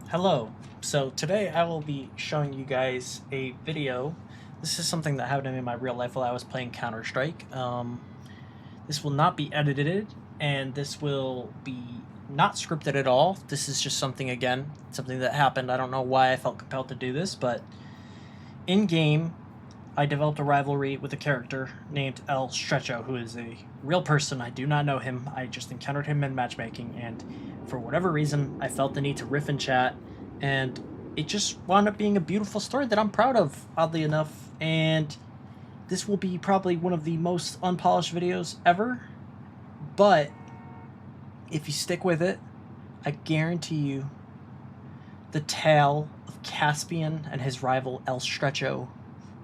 Hello. So today I will be showing you guys a video. This is something that happened to me in my real life while I was playing Counter-Strike. This will not be edited, and this will be not scripted at all. This is just something that happened. I don't know why I felt compelled to do this, but in-game, I developed a rivalry with a character named Stretcho, who is a real person. I do not know him. I just encountered him in matchmaking, and for whatever reason, I felt the need to riff and chat, and it just wound up being a beautiful story that I'm proud of, oddly enough, and this will be probably one of the most unpolished videos ever, but if you stick with it, I guarantee you the tale of Kaspyian and his rival Stretcho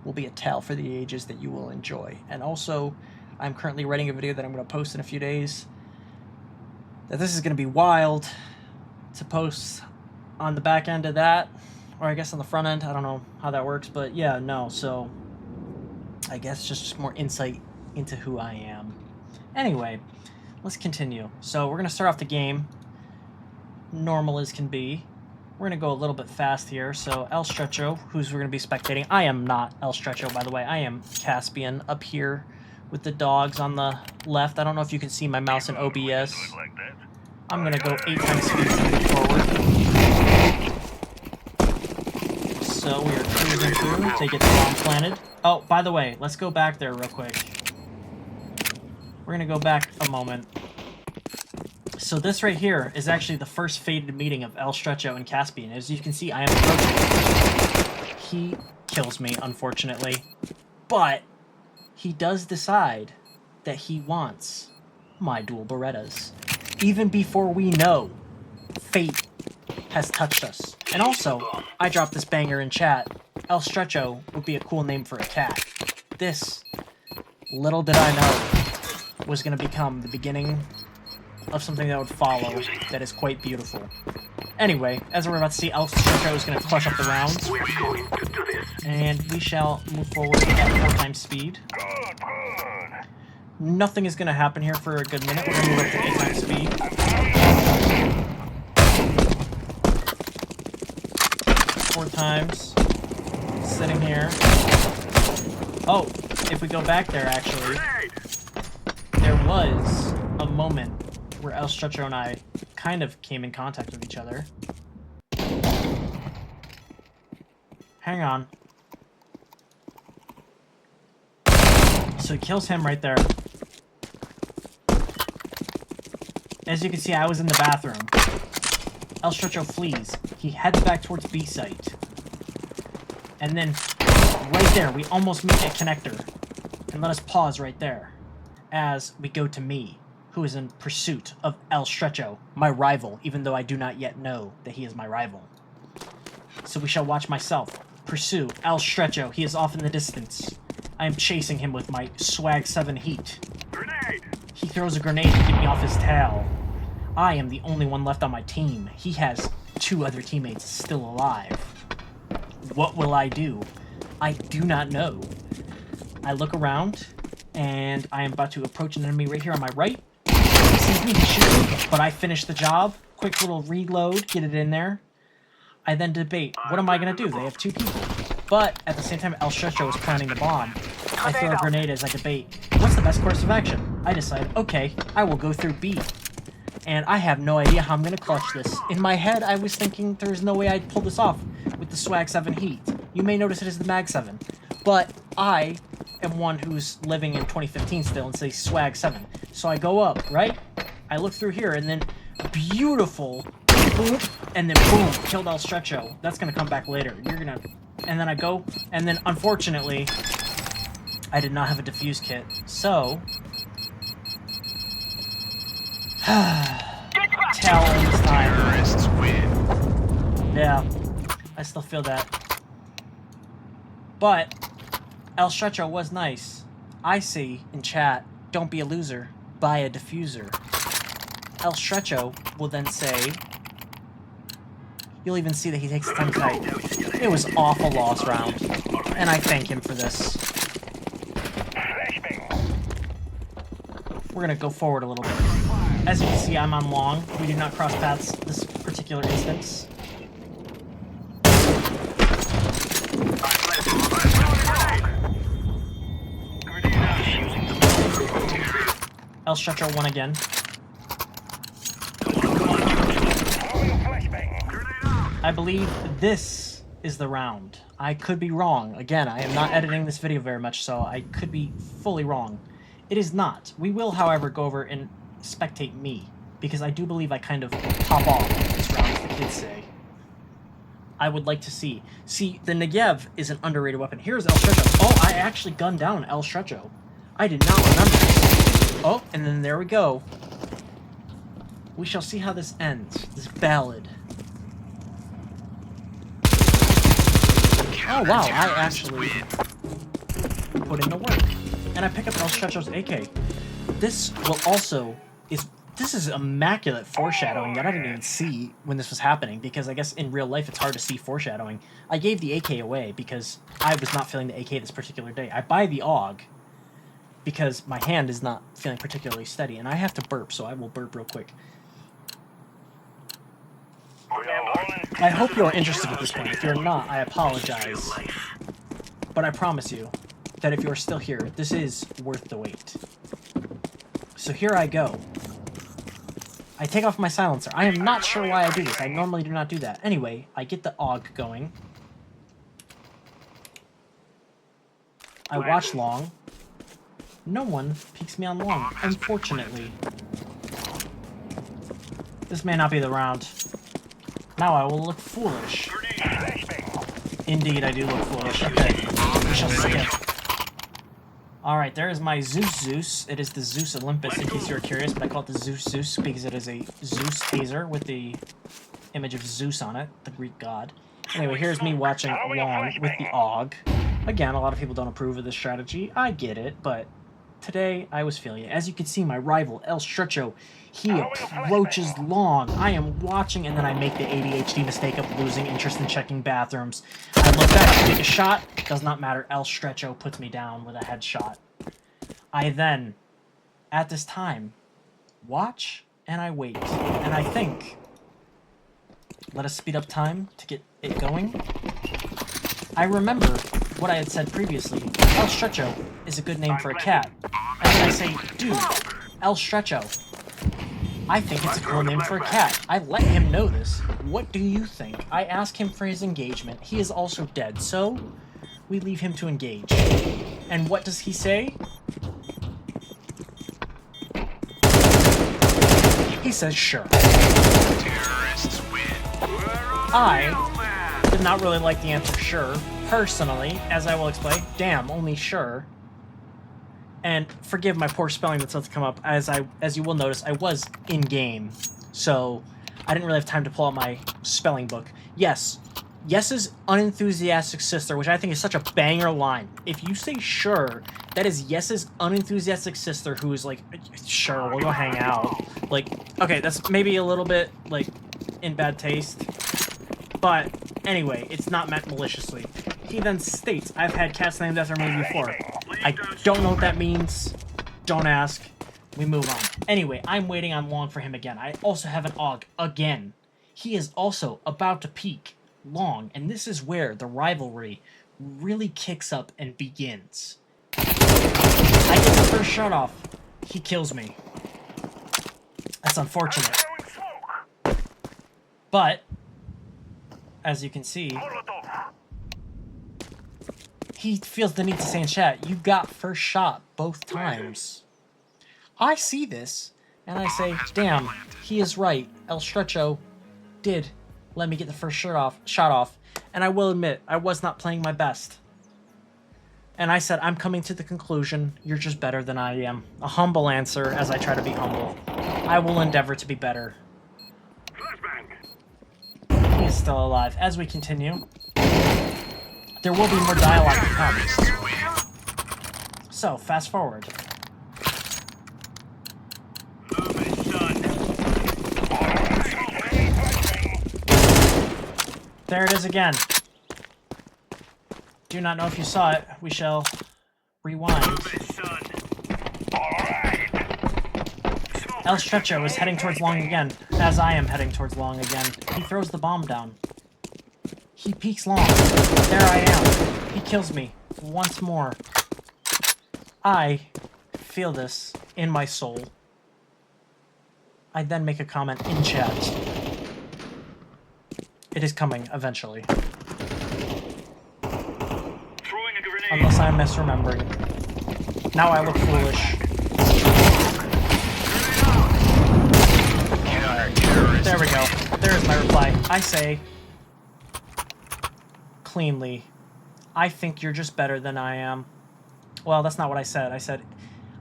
will be a tale for the ages that you will enjoy. And also, I'm currently writing a video that I'm going to post in a few days. That this is going to be wild to post on the back end of that, or I guess on the front end. I don't know how that works, but yeah, no. So I guess just more insight into who I am. Anyway, let's continue. So we're going to start off the game normal as can be. We're going to go a little bit fast here. So Stretcho, who's we're going to be spectating. I am not Stretcho, by the way. I am Kaspyian up here with the dogs on the left. I don't know if you can see my mouse in OBS. I'm going to go 8 times speed to move forward. So we are cruising through to get the bomb planted. Oh, by the way, let's go back there real quick. We're going to go back a moment. So this right here is actually the first fated meeting of Stretcho and Kaspyian. As you can see, I am approaching. He kills me, unfortunately. But he does decide that he wants my dual Berettas. Even before we know fate has touched us. And also, I dropped this banger in chat. Stretcho would be a cool name for a cat. This, little did I know, was going to become the beginning of something that would follow that is quite beautiful. Anyway, as we're about to see, Stretcho is going to clutch up the rounds. And we shall move forward at 4 times speed. Nothing is going to happen here for a good minute. We're going to move up to 8 times speed. 4 times. Sitting here. Oh, if we go back there, actually, there was a moment where Stretcho and I kind of came in contact with each other. Hang on. So he kills him right there. As you can see, I was in the bathroom. Stretcho flees. He heads back towards B site. And then, right there, we almost meet a connector. And let us pause right there, as we go to me, who is in pursuit of Stretcho, my rival, even though I do not yet know that he is my rival. So we shall watch myself pursue Stretcho. He is off in the distance. I am chasing him with my Swag 7 heat. Grenade! He throws a grenade to get me off his tail. I am the only one left on my team. He has 2 other teammates still alive. What will I do? I do not know. I look around, and I am about to approach an enemy right here on my right. He sees me, he shoots me, but I finish the job. Quick little reload, get it in there. I then debate, what am I going to do? They have 2 people. But at the same time, Stretcho was planting the bomb. I throw a grenade as I debate, what's the best course of action? I decide, okay, I will go through B. And I have no idea how I'm going to clutch this. In my head, I was thinking there's no way I'd pull this off with the Swag 7 heat. You may notice it is the Mag 7. But I am one who's living in 2015 still and say Swag 7. So I go up, right? I look through here, and then beautiful, boom, and then boom, killed Stretcho. That's going to come back later. You're going to... And then I go, and then unfortunately, I did not have a defuse kit. So... Tell this time. Yeah, I still feel that. But Stretcho was nice. I see in chat, don't be a loser, buy a diffuser. Stretcho will then say, you'll even see that he takes the time tight. It was awful loss round, and I thank him for this. We're gonna go forward a little bit. As you can see, I'm on long. We do not cross paths this particular instance. El Stretcho won again. I believe this is the round. I could be wrong. Again, I am not editing this video very much, so I could be fully wrong. It is not. We will, however, go over and spectate me, because I do believe I kind of pop off this round, as the kids say. I would like to see. See, the Negev is an underrated weapon. Here's El Stretcho. Oh, I actually gunned down El Stretcho. I did not remember this. Oh, and then there we go. We shall see how this ends. This ballad. Oh wow, I actually put in the work. And I pick up El Stretcho's AK. This will also this is immaculate foreshadowing that I didn't even see when this was happening, because I guess in real life it's hard to see foreshadowing. I gave the AK away because I was not feeling the AK this particular day. I buy the AUG because my hand is not feeling particularly steady, and I have to burp, so I will burp real quick. I hope you're interested at this point. If you're not, I apologize. But I promise you that if you're still here, this is worth the wait. So here I go. I take off my silencer. I am not sure why I do this. I normally do not do that. Anyway, I get the AUG going. I watch long. No one peeks me on long, unfortunately. This may not be the round. Now I will look foolish. Indeed, I do look foolish. Okay, we shall skip. Alright, there is my Zeus. It is the Zeus Olympus, in case you're curious, but I call it the Zeus because it is a Zeus taser with the image of Zeus on it, the Greek god. Anyway, here's me watching long with the AUG. Again, a lot of people don't approve of this strategy. I get it, but today I was feeling it. As you can see, my rival, El Stretcho, he approaches long. I am watching, and then I make the ADHD mistake of losing interest in checking bathrooms. I look back, take a shot. Does not matter. El Stretcho puts me down with a headshot. I then, at this time, watch and I wait. And I think, let us speed up time to get it going. I remember what I had said previously. El Stretcho is a good name for a cat. And then I say, dude, El Stretcho. I think it's a cool name for a cat. I let him know this. What do you think? I ask him for his engagement. He is also dead, so we leave him to engage. And what does he say? He says, sure. I did not really like the answer sure, personally, as I will explain. Damn, only sure. And forgive my poor spelling that's about to come up, as you will notice, I was in-game, so I didn't really have time to pull out my spelling book. Yes, Yes's unenthusiastic sister, which I think is such a banger line. If you say sure, that is Yes's unenthusiastic sister who is like, sure, we'll go hang out. Like, okay, that's maybe a little bit, like, in bad taste, but anyway, it's not meant maliciously. He then states, I've had cats named after me before. I don't know what that means. Don't ask. We move on. Anyway, I'm waiting on long for him again. I also have an AUG again. He is also about to peek long, and this is where the rivalry really kicks up and begins. I get the first shot off. He kills me. That's unfortunate. But, as you can see, he feels the need to say in chat, you got first shot both times. I see this, and I say, damn, he is right. El Stretcho did let me get the first shot off, and I will admit, I was not playing my best. And I said, I'm coming to the conclusion, you're just better than I am. A humble answer, as I try to be humble. I will endeavor to be better. He is still alive. As we continue, there will be more dialogue to come. So, fast forward. There it is again. Do not know if you saw it. We shall rewind. El Stretcho is heading towards long again, as I am heading towards long again. He throws the bomb down. He peeks long. There I am. He kills me once more. I feel this in my soul. I then make a comment in chat. It is coming eventually. Unless I'm misremembering. Now I look foolish. There we go. There's my reply. I say, cleanly, I think you're just better than I am. Well, that's not what I said. I said,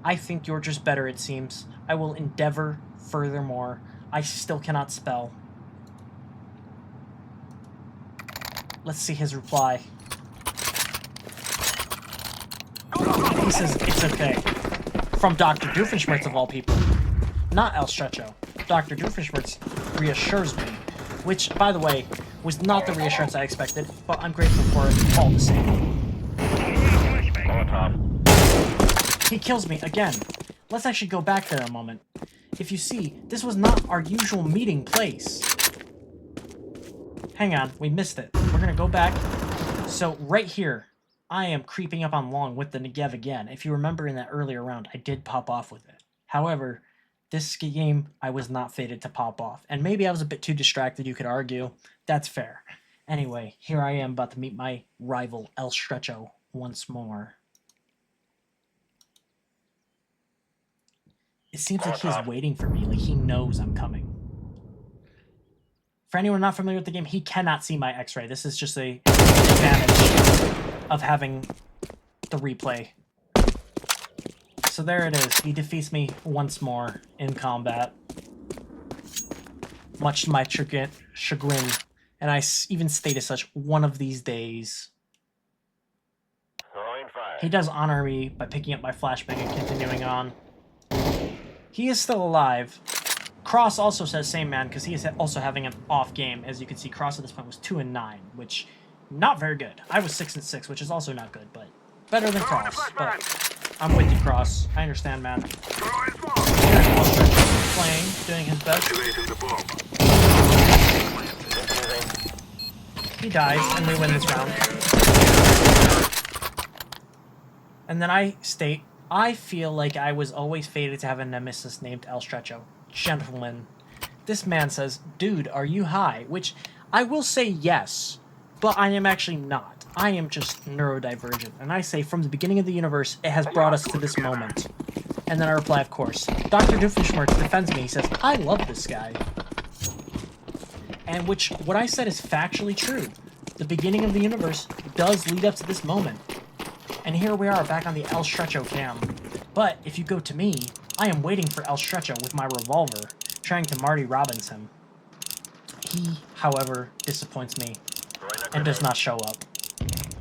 I think you're just better, it seems. I will endeavor furthermore. I still cannot spell. Let's see his reply. He says, it's okay. From Dr. Doofenshmirtz of all people. Not El Stretcho. Dr. Doofenshmirtz reassures me. Which, by the way, was not the reassurance I expected, but I'm grateful for it all the same. He kills me again. Let's actually go back there a moment. If you see, this was not our usual meeting place. Hang on, we missed it. We're gonna go back. So right here, I am creeping up on Long with the Negev again. If you remember in that earlier round, I did pop off with it. However, this game, I was not fated to pop off. And maybe I was a bit too distracted, you could argue. That's fair. Anyway, here I am about to meet my rival, El Stretcho, once more. It seems like he's waiting for me, like he knows I'm coming. For anyone not familiar with the game, he cannot see my X-ray. This is just an advantage of having the replay. So there it is. He defeats me once more in combat. Much to my chagrin. And I even state as such, one of these days. He does honor me by picking up my flashbang and continuing on. He is still alive. Cross also says same man, because he is also having an off game. As you can see, Cross at this point was 2-9, which not very good. I was 6-6, which is also not good, but better than Cross. But I'm with you, Cross. I understand, man. Playing, doing his best. He dies, and we win this round. And then I state, I feel like I was always fated to have a nemesis named El Stretcho. Gentlemen. This man says, dude, are you high? Which I will say yes, but I am actually not. I am just neurodivergent. And I say, from the beginning of the universe, it has brought us to this moment. And then I reply, of course. Dr. Doofenshmirtz defends me. He says, I love this guy. And which, what I said is factually true. The beginning of the universe does lead up to this moment. And here we are back on the El Stretcho cam. But if you go to me, I am waiting for El Stretcho with my revolver, trying to Marty Robbins him. He, however, disappoints me and does not show up.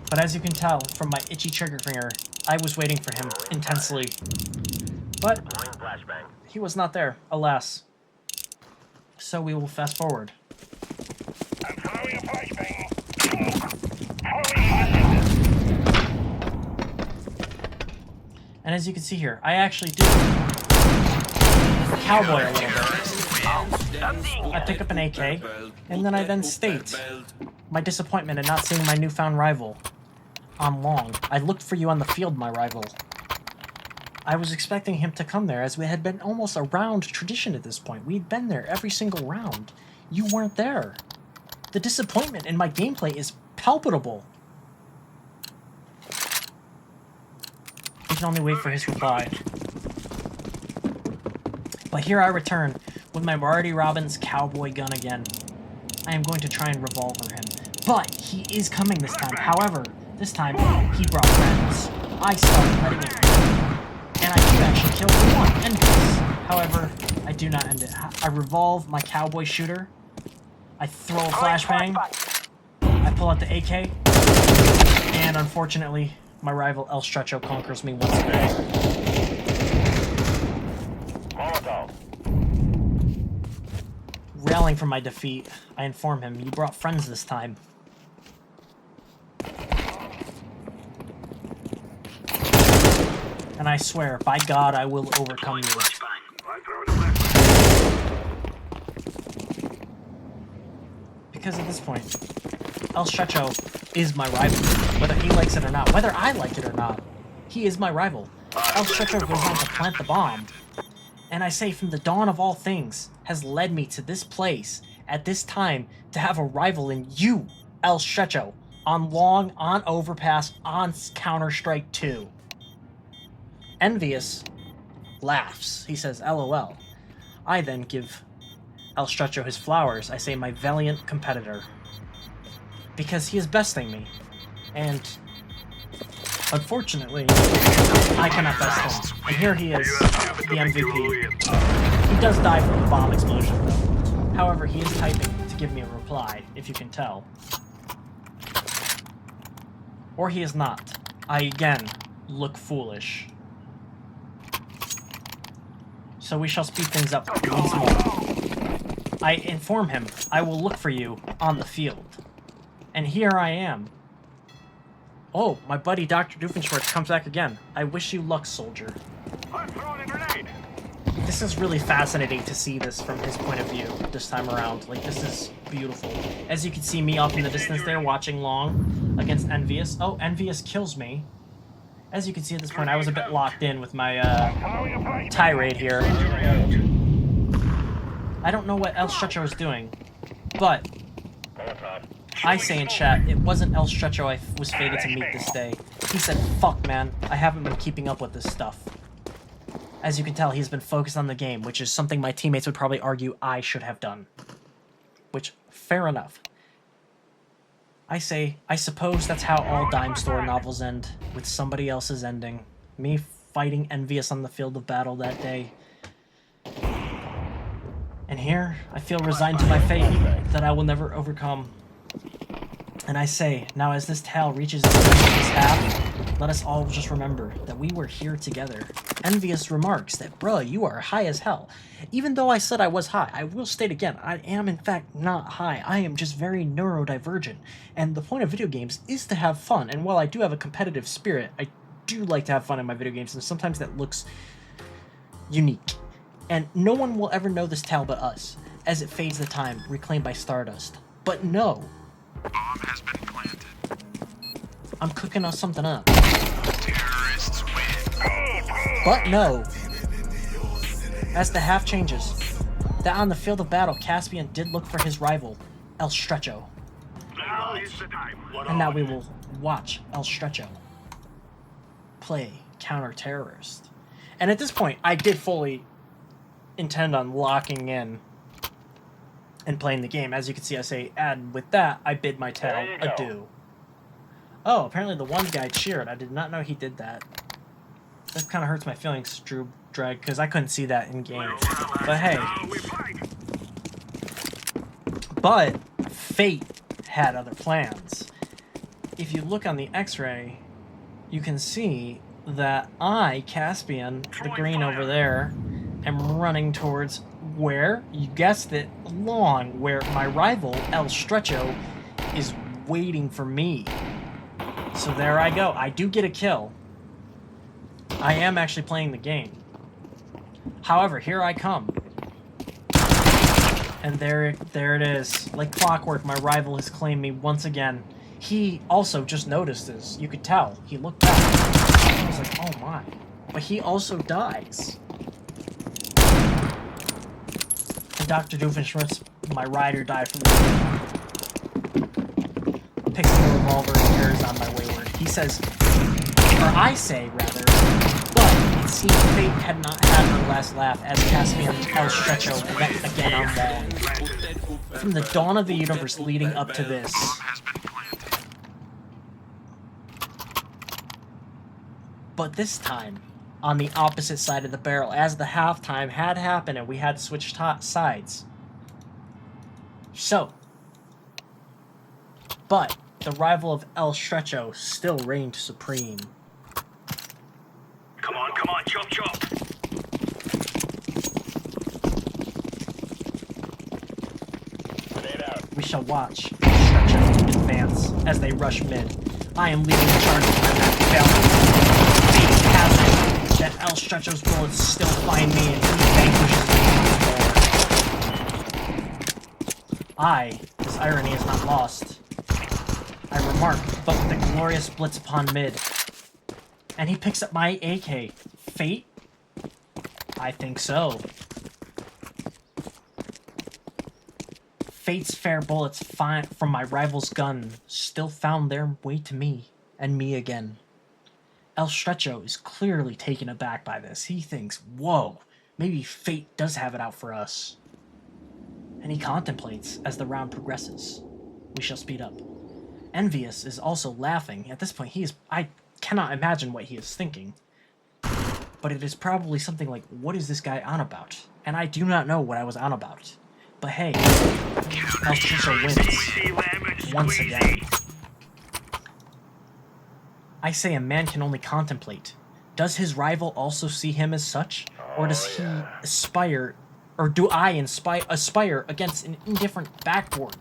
But as you can tell from my itchy trigger finger, I was waiting for him intensely. But he was not there, alas. So we will fast forward. And as you can see here, I actually do cowboy a little bit. I pick up an AK, and then I then state my disappointment in not seeing my newfound rival on Long. I looked for you on the field, my rival. I was expecting him to come there, as we had been almost a round tradition at this point. We'd been there every single round. You weren't there. The disappointment in my gameplay is palpable. We can only wait for his reply. But here I return with my Marty Robbins cowboy gun again. I am going to try and revolver him. But he is coming this time. However, this time he brought friends. I started letting it go. And I do actually kill the one. End this. However, I do not end it. I revolve my cowboy shooter. I throw a flashbang. I pull out the AK. And unfortunately, my rival El Stretcho conquers me once again. Railing from my defeat, I inform him, you brought friends this time. And I swear, by God, I will overcome you. Because at this point, El Stretcho is my rival, whether he likes it or not. Whether I like it or not, he is my rival. El Stretcho goes on to plant the bomb. And I say, from the dawn of all things, has led me to this place, at this time, to have a rival in you, El Stretcho, on long, on overpass, on Counter-Strike 2. Envious laughs. He says, LOL. I then give El Stretcho his flowers. I say, my valiant competitor. Because he is besting me. And unfortunately, I cannot best him. And here he is, the MVP. He does die from the bomb explosion, though. However, he is typing to give me a reply, if you can tell. Or he is not. I, again, look foolish. So we shall speed things up once more. I inform him, I will look for you on the field. And here I am. Oh, my buddy Dr. Doofenshmirtz comes back again. I wish you luck, soldier. I'm throwing a grenade. This is really fascinating to see this from his point of view this time around. Like, this is beautiful. As you can see me off in the distance there watching long against Envious. Oh, Envious kills me. As you can see at this point, I was a bit locked in with my tirade here. I don't know what El Stretcho is doing, but I say in chat, it wasn't El Stretcho I was fated to meet this day. He said, fuck man, I haven't been keeping up with this stuff. As you can tell, he's been focused on the game, which is something my teammates would probably argue I should have done. Which, fair enough. I say, I suppose that's how all dime store novels end, with somebody else's ending. Me fighting Envious on the field of battle that day. And here, I feel resigned to my fate that I will never overcome. And I say, now as this tale reaches the end of this half, let us all just remember that we were here together. Envious remarks that, bruh, you are high as hell. Even though I said I was high, I will state again, I am in fact not high. I am just very neurodivergent. And the point of video games is to have fun. And while I do have a competitive spirit, I do like to have fun in my video games. And sometimes that looks unique. And no one will ever know this tale but us, as it fades the time, reclaimed by Stardust. But no. Bomb has been planted. I'm cooking us something up. Terrorists win. But no. As the half changes, that on the field of battle, Kaspyian did look for his rival, El Stretcho. Now is the time. And now we will watch El Stretcho play counter-terrorist. And at this point, I did fully intend on locking in and playing the game. As you can see, I say, and with that, I bid my tale adieu. Oh, apparently the one guy cheered. I did not know he did that. That kind of hurts my feelings, Drag, because I couldn't see that in game. But hey. But fate had other plans. If you look on the X-ray, you can see that I, Kaspyian, the green over there, am running towards where, you guessed it, long, where my rival, El Stretcho, is waiting for me. So there I go. I do get a kill. I am actually playing the game. However, here I come. And there it is. Like clockwork, my rival has claimed me once again. He also just noticed this. You could tell. He looked back. I was like, oh my. But he also dies. And Dr. Doofenshmirtz, my rider, died from the picks up a revolver and carries on my wayward. He says, or I say, rather, but it seemed fate had not had her last laugh as Kaspyian El Stretcho met again on long. From the dawn of the universe leading up to this, but this time, on the opposite side of the barrel, as the halftime had happened and we had to switch sides. So, but the rival of El Stretcho still reigned supreme. Come on, chop, chop. We shall watch El Stretcho advance as they rush mid. I am leading the charge with my Machiavelli. Fate has it that El Stretcho's bullets still find me and he vanquishes me once more. This irony is not lost. I remark, but with the glorious blitz upon mid. And he picks up my AK. Fate? I think so. Fate's fair bullets from my rival's gun still found their way to me, and me again. El Stretcho is clearly taken aback by this. He thinks, whoa, maybe fate does have it out for us. And he contemplates as the round progresses. We shall speed up. Envious is also laughing. At this point, I cannot imagine what he is thinking. But it is probably something like, what is this guy on about? And I do not know what I was on about. But hey, El Stretcho wins. Once again. I say a man can only contemplate. Does his rival also see him as such? Or does he aspire, or do I aspire against an indifferent backboard?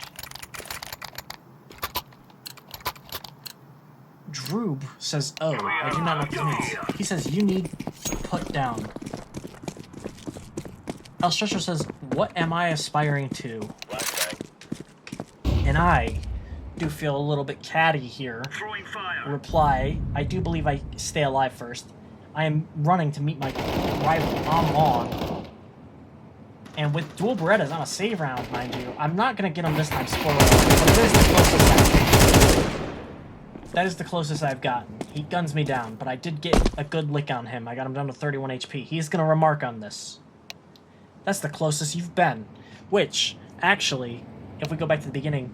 Droob says, oh, I do not know what this means. He says, you need to put down. El Stretcho says, what am I aspiring to? And I do feel a little bit catty here. Reply, I do believe I stay alive first. I am running to meet my rival en long. And with dual Berettas on a save round, mind you, I'm not going to get him this time, spoiler alert, but it is the closest that is the closest I've gotten. He guns me down, but I did get a good lick on him. I got him down to 31 HP. He's going to remark on this. That's the closest you've been. Which, actually, if we go back to the beginning,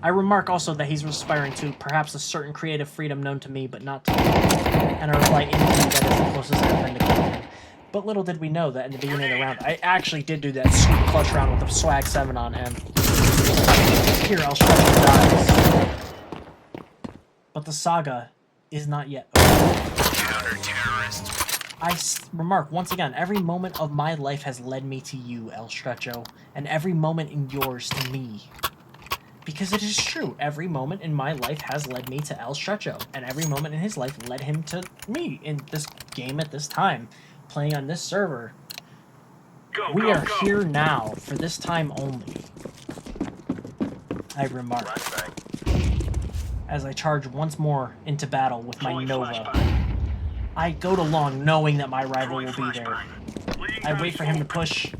I remark also that he's aspiring to perhaps a certain creative freedom known to me, but not to me. And I reply, indeed, that is the closest I've been to killing. But little did we know that in the beginning of the round, I actually did do that sweet clutch round with the swag 7 on him. Here, El Stretcho dies. But the saga is not yet over. I remark, once again, every moment of my life has led me to you, El Stretcho, and every moment in yours to me. Because it is true, every moment in my life has led me to El Stretcho, and every moment in his life led him to me in this game at this time, playing on this server. We are here now, for this time only. I remark, as I charge once more into battle with my Nova. I go to long knowing that my rival will be there. I wait for him to push.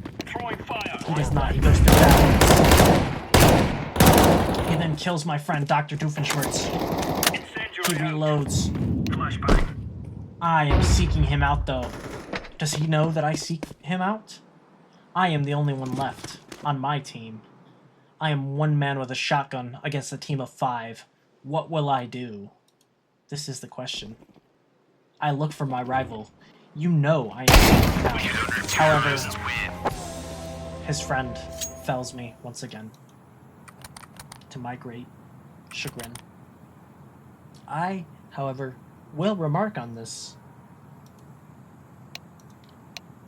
He does not, he goes through that. He then kills my friend, Dr. Doofenshmirtz. He reloads. I am seeking him out, though. Does he know that I seek him out? I am the only one left on my team. I am one man with a shotgun against a team of 5. What will I do? This is the question. I look for my rival. You know I am seeking him out. However, his friend fells me once again. To my great chagrin. I, however, will remark on this.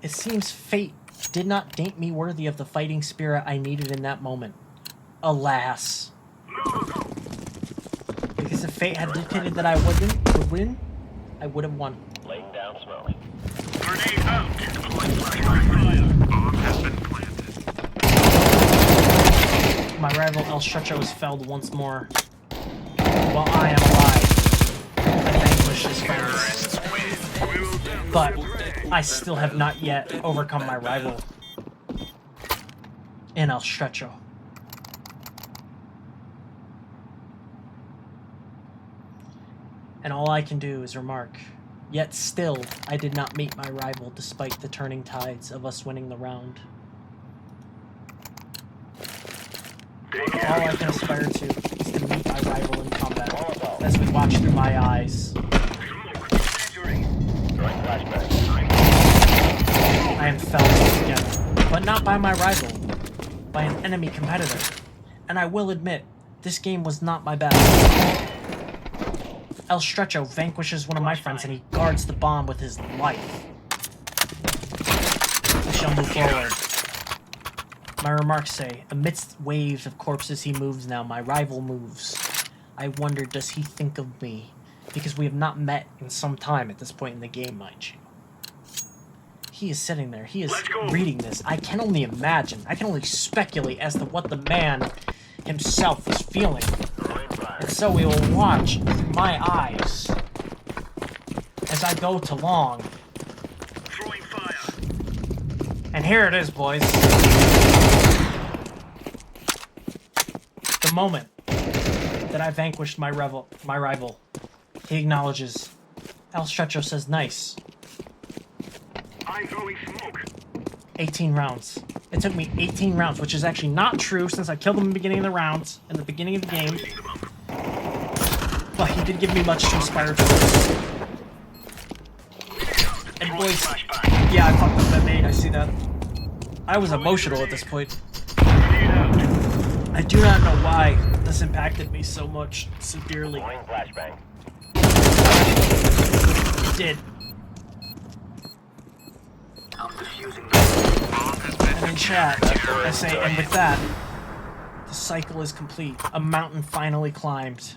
It seems fate did not deem me worthy of the fighting spirit I needed in that moment. Alas. Because if fate had dictated that I would win, I would have won. Laying down smoke. Grenade out. Deploying flashbang. Bomb has been planted. My rival El Stretcho is felled once more. While I am alive, I vanquish his friends. But I still have not yet overcome my rival in El Stretcho. And all I can do is remark, yet still I did not meet my rival despite the turning tides of us winning the round. All I can aspire to is to meet my rival in combat, as we watch through my eyes. I am felled together, but not by my rival, by an enemy competitor. And I will admit, this game was not my best. El Stretcho vanquishes one of my friends and he guards the bomb with his life. We shall move forward. My remarks say, amidst waves of corpses he moves now, my rival moves. I wonder, does he think of me? Because we have not met in some time at this point in the game, mind you. He is sitting there, he is reading this. I can only imagine, I can only speculate as to what the man himself is feeling. And so we will watch through my eyes as I go to long. Throwing fire. And here it is, boys. The moment that I vanquished my rival. He acknowledges. El Stretcho says, nice. I'm throwing smoke. 18 rounds. It took me 18 rounds, which is actually not true since I killed him in the beginning of the rounds, in the beginning of the game. But he did give me much to aspire towards. And boys, yeah, I fucked up that nade, I see that. I was emotional at this point. I do not know why this impacted me so much, severely. It did. And in chat, I say, and with that, the cycle is complete. A mountain finally climbed.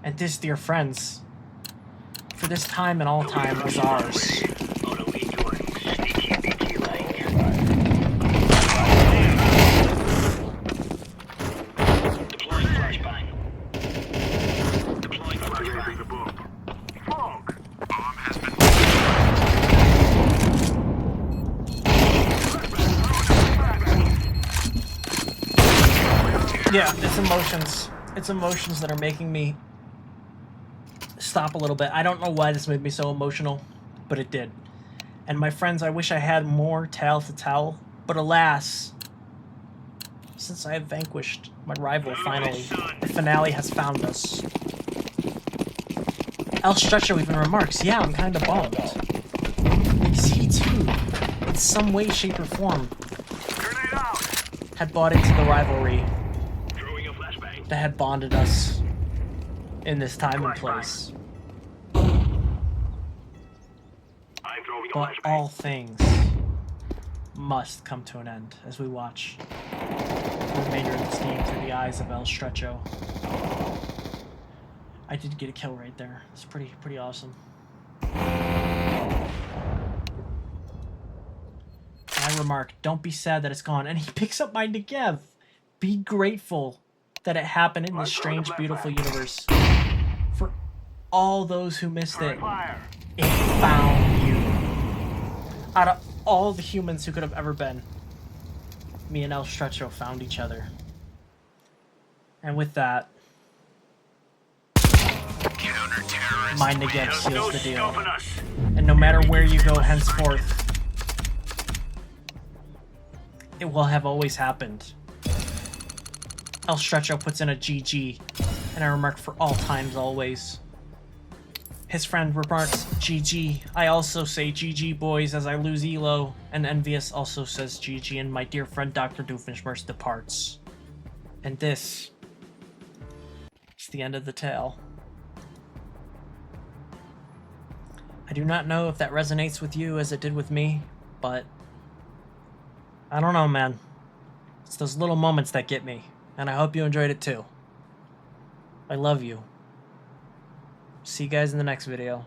And this, dear friends, for this time and all time is ours. Yeah, it's emotions. It's emotions that are making me stop a little bit. I don't know why this made me so emotional, but it did. And my friends, I wish I had more tale to tell, but alas, since I have vanquished my rival finally, the finale has found us. El Stretcho even remarks, yeah, I'm kinda bummed. Because he too, in some way, shape, or form, had bought into the rivalry that had bonded us in this time and place. But all things must come to an end as we watch the remainder of this game through the eyes of El Stretcho. I did get a kill right there. It's pretty awesome. I remark, don't be sad that it's gone. And he picks up my Negev. Be grateful that it happened in this strange, beautiful universe. For all those who missed it, it found you. Out of all the humans who could have ever been, me and El Stretcho found each other. And with that, my Negev seals the deal. And no matter where you go henceforth, it will have always happened. El Stretcho puts in a GG, and I remark for all times always. His friend remarks GG. I also say GG boys as I lose Elo, and Envious also says GG, and my dear friend Dr. Doofenshmirtz departs. And this is the end of the tale. I do not know if that resonates with you as it did with me, but I don't know, man. It's those little moments that get me, and I hope you enjoyed it too. I love you. See you guys in the next video.